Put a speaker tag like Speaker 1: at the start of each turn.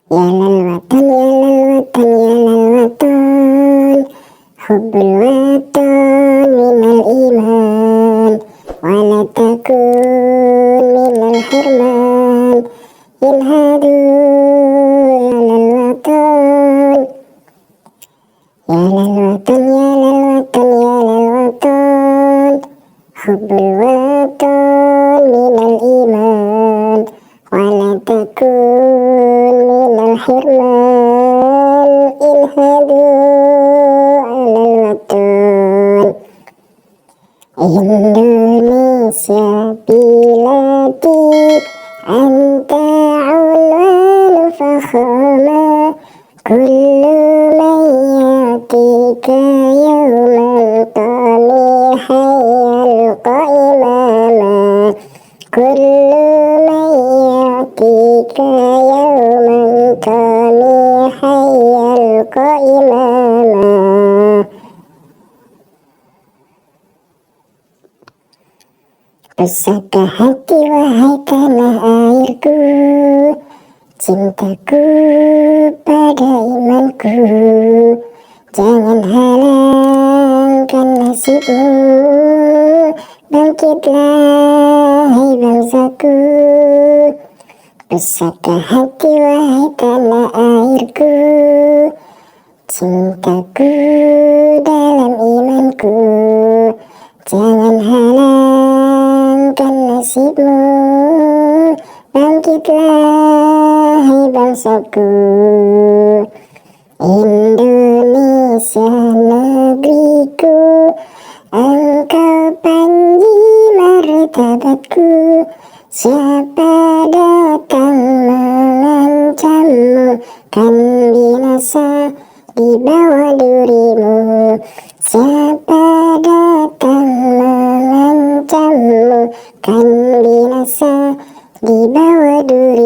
Speaker 1: Ya lal watan, ya lal watan, ya lal watan, hubbul watan minal iman, wala takun minal hirman, inhadu ya lal watan, ya lal watan, ya lal watan, ya lal watan, hubbul watan minal iman, wala takun minal hirman, inhadu alal watan. Indonesia biladi anta unwanu fakhama, kullu man yatika yawman qami hayalqa imama, kullu man yatika yawman qami hayalqa imama. Pusaka hati wahai tanah airku, cintaku pada imanku, jangan halangkan nasibmu, bangkitlah hai bangsaku. Pusaka hati wahai tanah airku, cintaku dalam imanku, jangan halangkan nasibmu, bangkitlah hai bangsaku. Indonesia negeriku, engkau panji martabatku, siapa datang mengancammu, kan binasa di bawah durimu. Siapa datang mengancammu, kan binasa di bawah durimu.